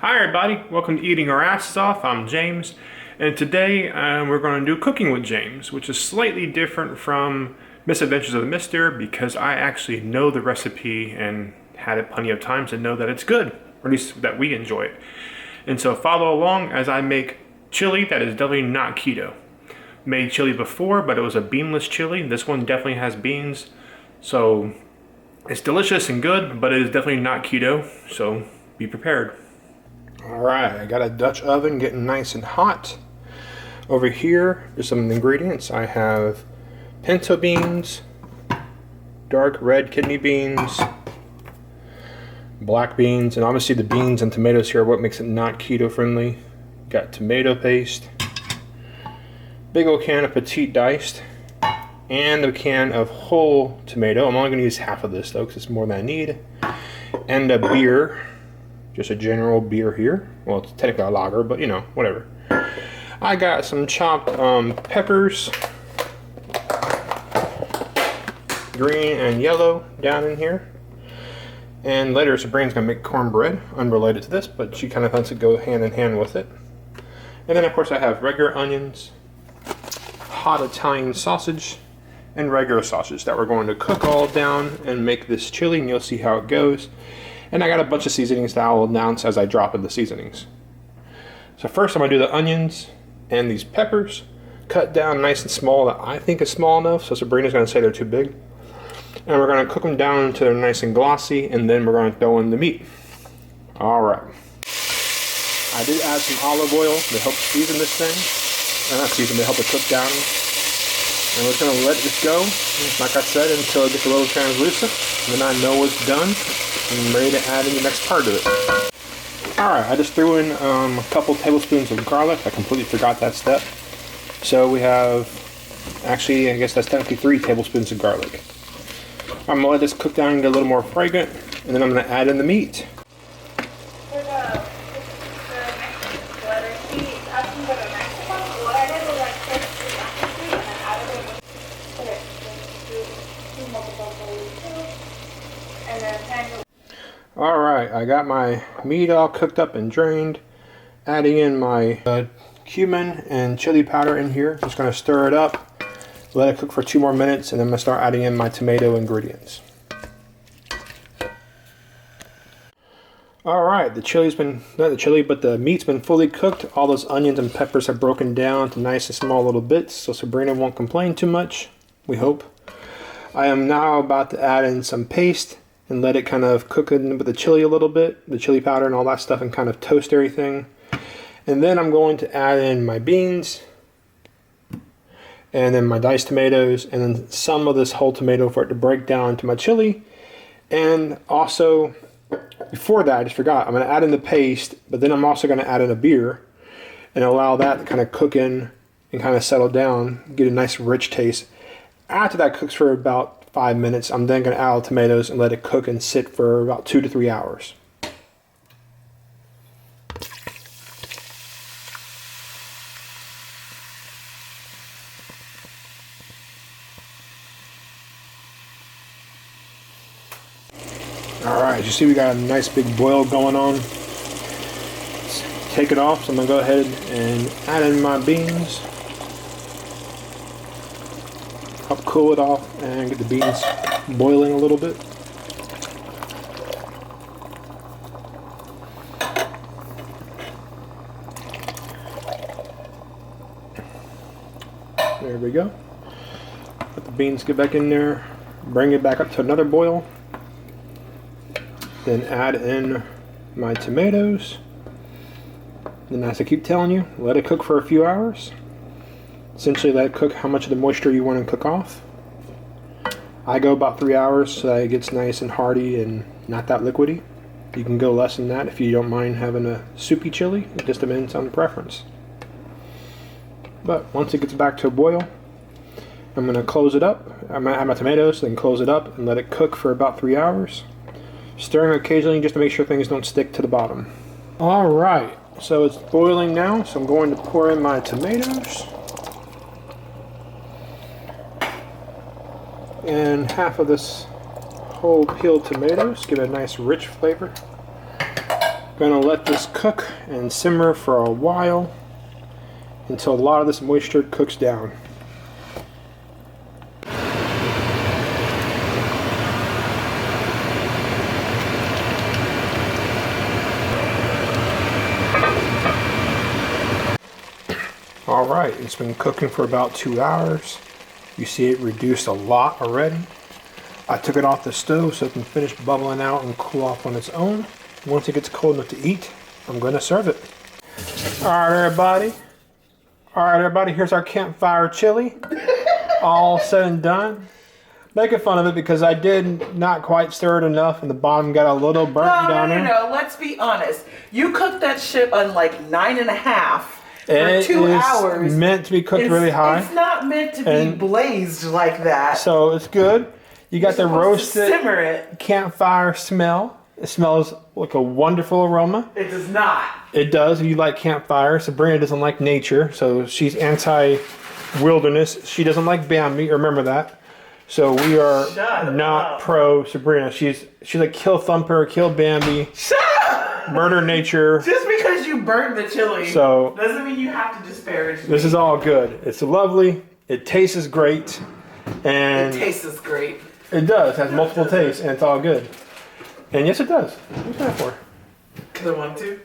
Hi everybody, welcome to Eating Our Asses Off. I'm James, and today we're going to do Cooking with James, which is slightly different from Misadventures of the Mister because I actually know the recipe and had it plenty of times and know that it's good, or at least that we enjoy it. And so follow along as I make chili that is definitely not keto. Made chili before, but it was a beanless chili. This one definitely has beans, so it's delicious and good, but it is definitely not keto, so be prepared. Alright, I got a Dutch oven getting nice and hot. Over here, there's some ingredients. I have pinto beans, dark red kidney beans, black beans, and obviously the beans and tomatoes here are what makes it not keto friendly. Got tomato paste, big old can of petite diced, and a can of whole tomato. I'm only going to use half of this though because it's more than I need. And a beer. Just a general beer here. Well, it's technically a lager, but you know, whatever. I got some chopped peppers, green and yellow, down in here. And later Sabrina's gonna make cornbread, unrelated to this, but she kind of wants to go hand in hand with it. And then of course I have regular onions, hot Italian sausage, and regular sausage that we're going to cook all down and make this chili, and you'll see how it goes. And I got a bunch of seasonings that I'll announce as I drop in the seasonings. So first I'm going to do the onions and these peppers, cut down nice and small that I think is small enough, so Sabrina's going to say they're too big. And we're going to cook them down until they're nice and glossy, and then we're going to throw in the meat. Alright. I did add some olive oil to help season this thing. Not season, to help it cook down. And we're just going to let this go, like I said, until it gets a little translucent. And then I know it's done. I'm ready to add in the next part of it. Alright, I just threw in a couple tablespoons of garlic. I completely forgot that step. So we have, actually, I guess that's technically 3 tablespoons of garlic. I'm going to let this cook down and get a little more fragrant, and then I'm going to add in the meat. Alright, I got my meat all cooked up and drained. Adding in my cumin and chili powder in here. Just going to stir it up, let it cook for 2 more minutes, and then I'm going to start adding in my tomato ingredients. Alright, the meat's been fully cooked. All those onions and peppers have broken down to nice and small little bits, so Sabrina won't complain too much, we hope. I am now about to add in some paste and let it kind of cook in with the chili a little bit, the chili powder and all that stuff, and kind of toast everything. And then I'm going to add in my beans, and then my diced tomatoes, and then some of this whole tomato for it to break down into my chili. And also, before that, I just forgot, I'm going to add in the paste, but then I'm also going to add in a beer and allow that to kind of cook in and kind of settle down, get a nice rich taste. After that cooks for about 5 minutes, I'm then going to add the tomatoes and let it cook and sit for about 2 to 3 hours. Alright, you see we got a nice big boil going on. Let's take it off, so I'm going to go ahead and add in my beans. Help cool it off and get the beans boiling a little bit. There we go. Let the beans get back in there. Bring it back up to another boil. Then add in my tomatoes. Then, as I keep telling you, let it cook for a few hours. Essentially let it cook how much of the moisture you want to cook off. I go about 3 hours so that it gets nice and hearty and not that liquidy. You can go less than that if you don't mind having a soupy chili. It just depends on the preference. But once it gets back to a boil, I'm going to close it up. I'm going to add my tomatoes, then close it up and let it cook for about 3 hours. Stirring occasionally just to make sure things don't stick to the bottom. Alright, so it's boiling now, so I'm going to pour in my tomatoes. And half of this whole peeled tomatoes, give it a nice rich flavor. Gonna let this cook and simmer for a while until a lot of this moisture cooks down. Alright, it's been cooking for about 2 hours. You see it reduced a lot already. I took it off the stove so it can finish bubbling out and cool off on its own. Once it gets cold enough to eat, I'm going to serve it. Alright everybody, here's our campfire chili. All said and done. Making fun of it because I did not quite stir it enough and the bottom got a little burnt down there. No, let's be honest. You cooked that shit on like 9.5 for 2 hours. It's meant to be cooked really high. It's not meant to be blazed like that. So it's good. You got the roasted simmer it. Campfire smell. It smells like a wonderful aroma. It does not. It does. If you like campfire. Sabrina doesn't like nature, so she's anti-wilderness. She doesn't like Bambi. Remember that. So we are not pro Sabrina. She's like kill Thumper, kill Bambi, Shut up! Murder nature. Just because you burned the chili doesn't mean you have to disparage me. This is all good. It's lovely. It tastes great, and it tastes great. It does. It has multiple tastes, and it's all good. And yes, it does. What's that for? Because I want to.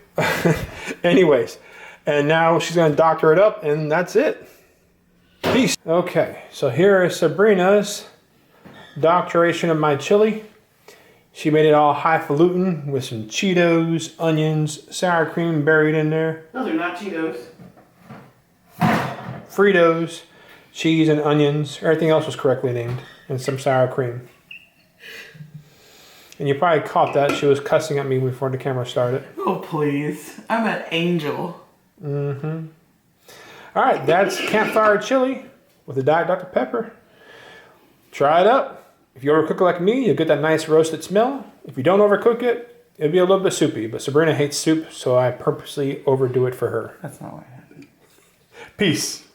Anyways, and now she's going to doctor it up, and that's it. Peace. Okay, so here is Sabrina's doctoration of my chili. She made it all highfalutin with some Cheetos, onions, sour cream buried in there. Those are not Cheetos. Fritos, cheese and onions. Everything else was correctly named. And some sour cream. And you probably caught that. She was cussing at me before the camera started. Oh, please. I'm an angel. Mm-hmm. All right, that's campfire chili with a Diet Dr. Pepper. Try it up. If you overcook it like me, you'll get that nice roasted smell. If you don't overcook it, it'll be a little bit soupy. But Sabrina hates soup, so I purposely overdo it for her. That's not what happened. Peace.